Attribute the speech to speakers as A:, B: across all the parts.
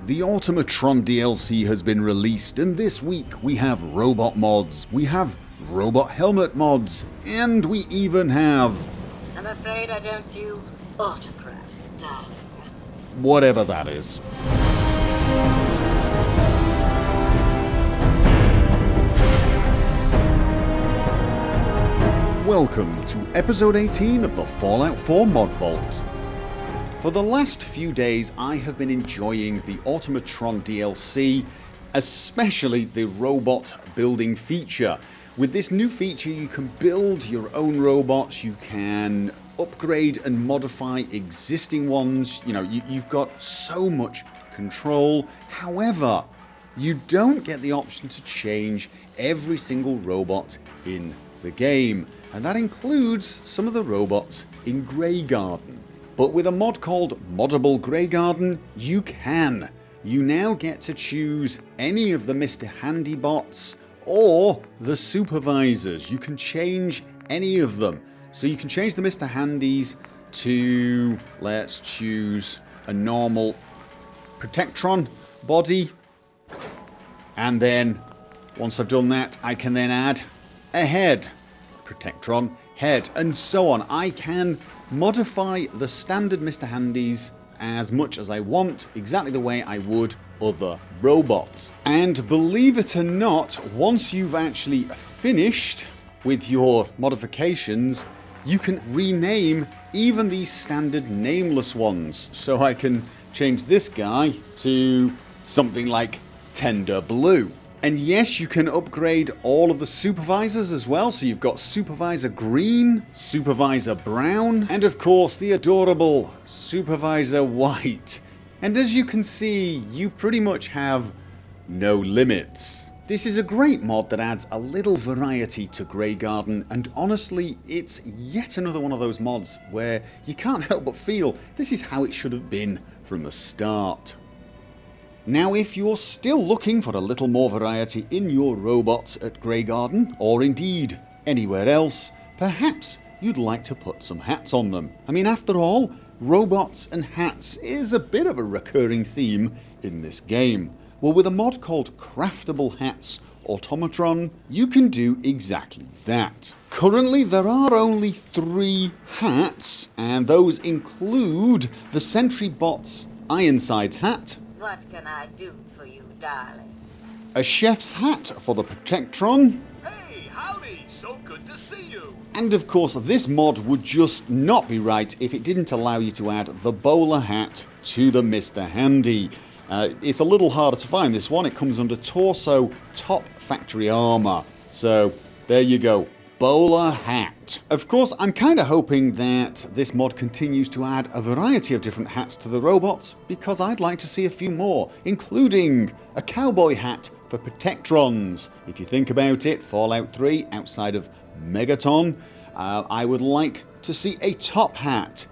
A: The Automatron DLC has been released, and this week we have robot mods, we have robot helmet mods, and we even have...
B: I'm afraid I don't do autograph style.
A: whatever that is. Welcome to episode 18 of the Fallout 4 Mod Vault. For the last few days I have been enjoying the Automatron DLC, especially the robot building feature. With this new feature you can build your own robots, you can upgrade and modify existing ones, you've got so much control. However, you don't get the option to change every single robot in the game, and that includes some of the robots in Greygarden. But with a mod called Moddable Greygarden, you can. You now get to choose any of the Mr. Handy bots or the supervisors. You can change any of them. So you can change the Mr. Handies to, let's choose a normal Protectron body. And then, once I've done that, I can then add a head. Protectron head, and so on. I can modify the standard Mr. Handies as much as I want, exactly the way I would other robots. And believe it or not, once you've actually finished with your modifications, you can rename even these standard nameless ones. So I can change this guy to something like Tender Blue. And yes, you can upgrade all of the supervisors as well, so you've got Supervisor Green, Supervisor Brown, and of course the adorable Supervisor White. And as you can see, you pretty much have no limits. This is a great mod that adds a little variety to Greygarden, and honestly, it's yet another one of those mods where you can't help but feel this is how it should have been from the start. Now, if you're still looking for a little more variety in your robots at Greygarden, or indeed anywhere else, perhaps you'd like to put some hats on them. I mean, after all, robots and hats is a bit of a recurring theme in this game. Well, with a mod called Craftable Hats Automatron, you can do exactly that. Currently, there are only 3 hats, and those include the Sentry Bot's Ironsides hat,
B: What can I do for you, darling?
A: a chef's hat for the Protectron,
C: Hey, howdy! So good to see you!
A: and of course this mod would just not be right if it didn't allow you to add the bowler hat to the Mr. Handy. It's a little harder to find, this one. It comes under Torso Top Factory Armour. So there you go. Bowler hat. Of course, I'm kind of hoping that this mod continues to add a variety of different hats to the robots, because I'd like to see a few more, including a cowboy hat for Protectrons. If you think about it, Fallout 3, outside of Megaton, I would like to see a top hat.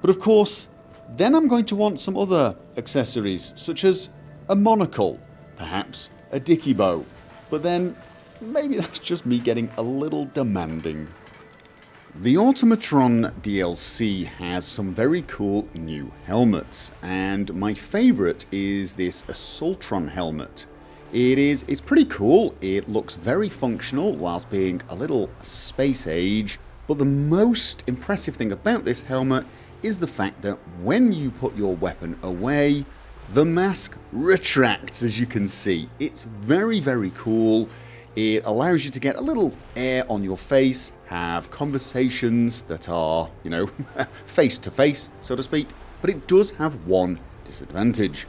A: But of course, then I'm going to want some other accessories, such as a monocle, perhaps a dicky bow. But then, maybe that's just me getting a little demanding. The Automatron DLC has some very cool new helmets, and my favourite is this Assaultron helmet. It's pretty cool, it looks very functional whilst being a little space age, but the most impressive thing about this helmet is the fact that when you put your weapon away, the mask retracts, as you can see. It's very, very cool. It allows you to get a little air on your face, have conversations that are, face to face, so to speak. But it does have one disadvantage.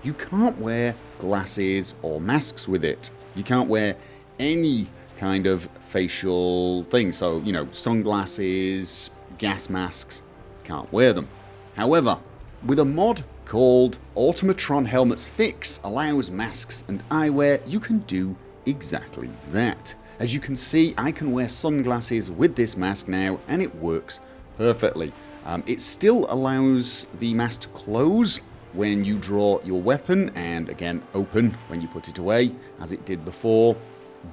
A: You can't wear glasses or masks with it. You can't wear any kind of facial thing. So, sunglasses, gas masks, can't wear them. However, with a mod called Automatron Helmets Fix allows masks and eyewear, you can do exactly that. As you can see, I can wear sunglasses with this mask now, and it works perfectly. It still allows the mask to close when you draw your weapon, and again open when you put it away, as it did before,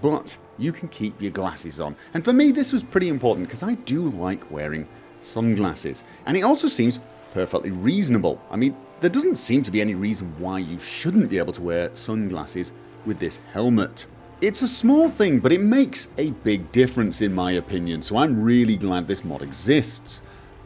A: but you can keep your glasses on. And for me this was pretty important, because I do like wearing sunglasses, and it also seems perfectly reasonable. I mean, there doesn't seem to be any reason why you shouldn't be able to wear sunglasses with this helmet. It's a small thing, but it makes a big difference in my opinion, so I'm really glad this mod exists.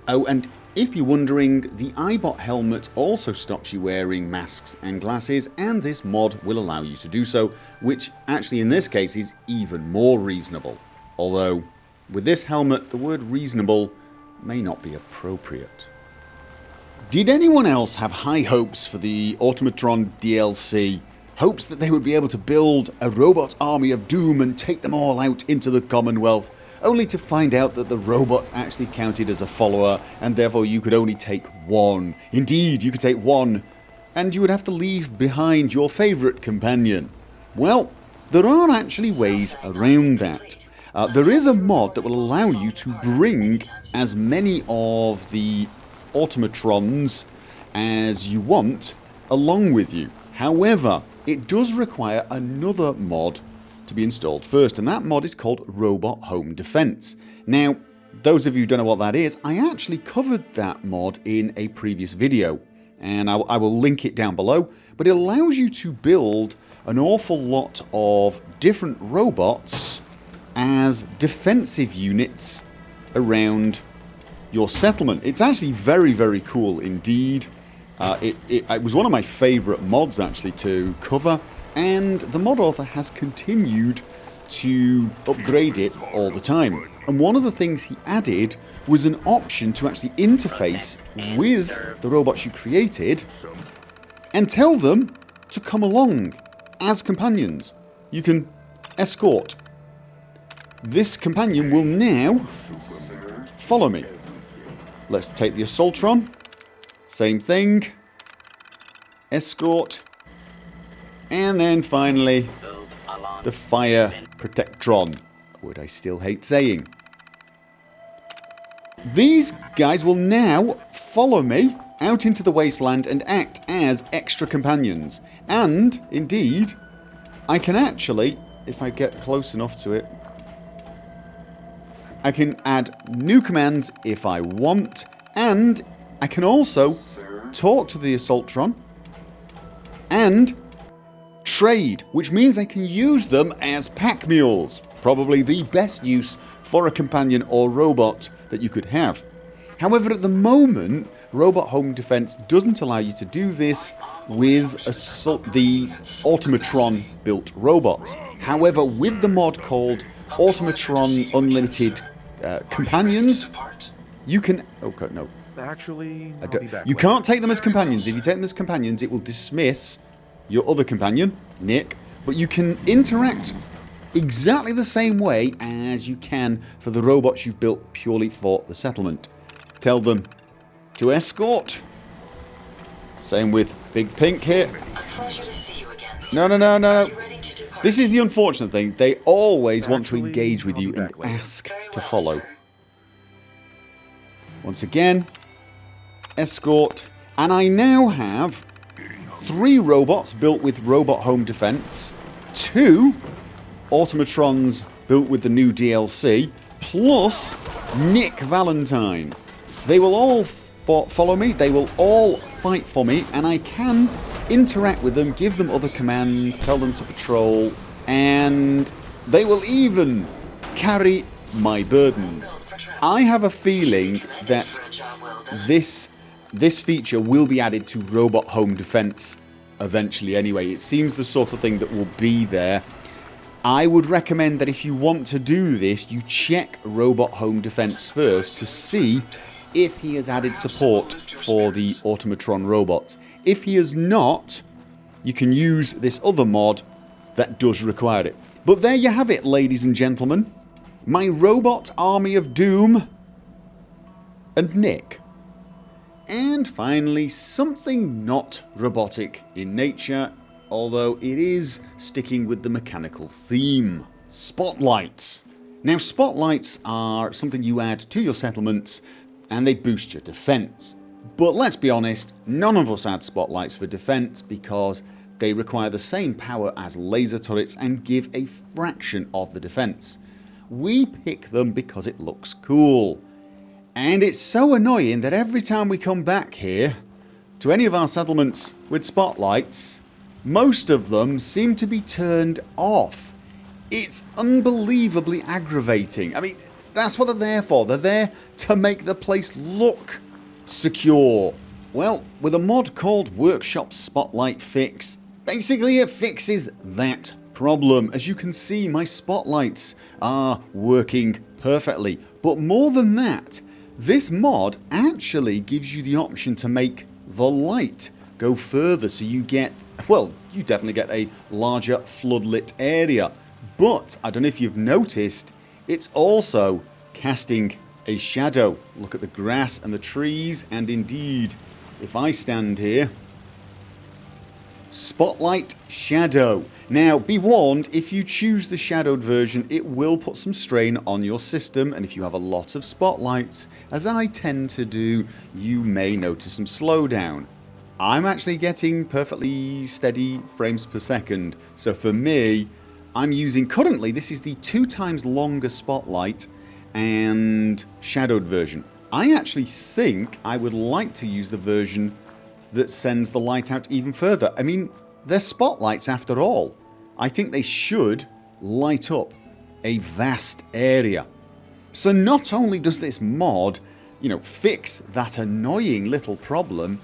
A: Oh, and if you're wondering, the Eyebot helmet also stops you wearing masks and glasses, and this mod will allow you to do so, which actually in this case is even more reasonable. Although, with this helmet, the word reasonable may not be appropriate. Did anyone else have high hopes for the Automatron DLC? Hopes that they would be able to build a robot army of doom and take them all out into the Commonwealth, only to find out that the robots actually counted as a follower and therefore you could only take one. Indeed, you could take one, and you would have to leave behind your favourite companion. Well, there are actually ways around that. There is a mod that will allow you to bring as many of the Automatrons as you want along with you. However, it does require another mod to be installed first, and that mod is called Robot Home Defense. Now, those of you who don't know what that is, I actually covered that mod in a previous video, and I will link it down below, but it allows you to build an awful lot of different robots as defensive units around your settlement. It's actually very, very cool indeed. It was one of my favourite mods actually to cover, and the mod author has continued to upgrade it all the time. And one of the things he added was an option to actually interface with the robots you created and tell them to come along as companions. You can escort. This companion will now follow me. Let's take the Assaultron. Same thing. Escort. And then finally, the Fire Protectron. A word I still hate saying. These guys will now follow me out into the wasteland and act as extra companions. And, indeed, I can actually, if I get close enough to it, I can add new commands if I want, and I can also talk to the Assaultron and trade, which means I can use them as pack mules. Probably the best use for a companion or robot that you could have. However, at the moment, Robot Home Defense doesn't allow you to do this with the Automatron built robots. However, with the mod called Automatron Unlimited Companions, you can... Okay, no.
D: Actually,
A: you can't take them as companions. If you take them as companions, it will dismiss your other companion, Nick, but you can interact exactly the same way as you can for the robots you've built purely for the settlement. Tell them to escort. Same with Big Pink here. No. This is the unfortunate thing. They always want to engage with you and ask to follow. Once again, escort. And I now have 3 robots built with Robot Home Defense, 2 Automatrons built with the new DLC, plus Nick Valentine. They will all follow me, they will all fight for me, and I can interact with them, give them other commands, tell them to patrol, and they will even carry my burdens. I have a feeling that this feature will be added to Robot Home Defense eventually anyway. It seems the sort of thing that will be there. I would recommend that if you want to do this, you check Robot Home Defense first to see if he has added support for the Automatron robots. If he has not, you can use this other mod that does require it. But there you have it, ladies and gentlemen. My robot army of doom and Nick. And finally, something not robotic in nature, although it is sticking with the mechanical theme. Spotlights. Now, spotlights are something you add to your settlements and they boost your defense. But let's be honest, none of us add spotlights for defense because they require the same power as laser turrets and give a fraction of the defense. We pick them because it looks cool. And it's so annoying that every time we come back here to any of our settlements with spotlights, most of them seem to be turned off. It's unbelievably aggravating. I mean, that's what they're there for. They're there to make the place look secure. Well, with a mod called Workshop Spotlight Fix, basically it fixes that problem. As you can see, my spotlights are working perfectly. But more than that, this mod actually gives you the option to make the light go further, so you get, well, you definitely get a larger floodlit area. But I don't know if you've noticed, it's also casting a shadow. Look at the grass and the trees, and indeed, if I stand here, spotlight shadow. Now, be warned, if you choose the shadowed version, it will put some strain on your system, and if you have a lot of spotlights, as I tend to do, you may notice some slowdown. I'm actually getting perfectly steady frames per second, so for me, I'm using, currently, this is the 2 times longer spotlight and shadowed version. I actually think I would like to use the version that sends the light out even further. I mean, they're spotlights after all. I think they should light up a vast area. So not only does this mod, fix that annoying little problem,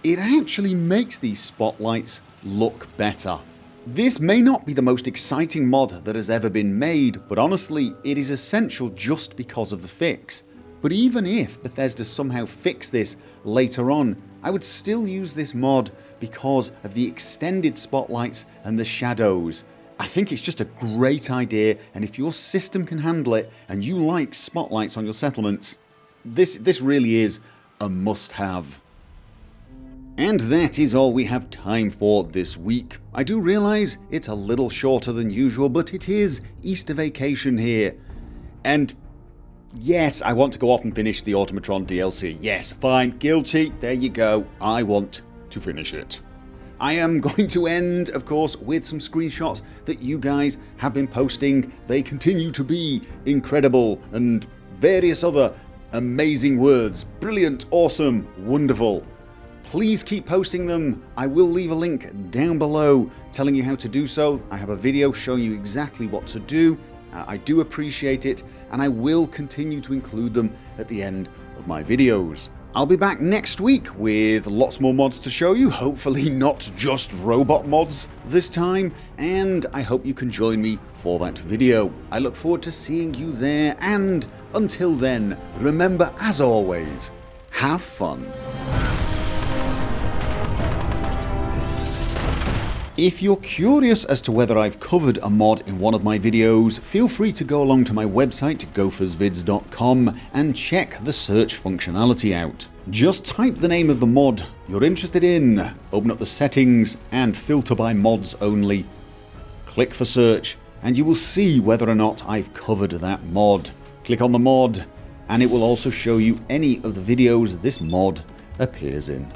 A: it actually makes these spotlights look better. This may not be the most exciting mod that has ever been made, but honestly, it is essential just because of the fix. But even if Bethesda somehow fix this later on, I would still use this mod because of the extended spotlights and the shadows. I think it's just a great idea, and if your system can handle it and you like spotlights on your settlements, this really is a must-have. And that is all we have time for this week. I do realise it's a little shorter than usual, but it is Easter vacation here. And yes, I want to go off and finish the Automatron DLC. Yes, fine, guilty, there you go. I want to finish it. I am going to end, of course, with some screenshots that you guys have been posting. They continue to be incredible, and various other amazing words. Brilliant, awesome, wonderful. Please keep posting them. I will leave a link down below telling you how to do so. I have a video showing you exactly what to do. I do appreciate it, and I will continue to include them at the end of my videos. I'll be back next week with lots more mods to show you, hopefully not just robot mods this time, and I hope you can join me for that video. I look forward to seeing you there, and until then, remember, as always, have fun. If you're curious as to whether I've covered a mod in one of my videos, feel free to go along to my website gophersvids.com and check the search functionality out. Just type the name of the mod you're interested in, open up the settings and filter by mods only. Click for search and you will see whether or not I've covered that mod. Click on the mod and it will also show you any of the videos this mod appears in.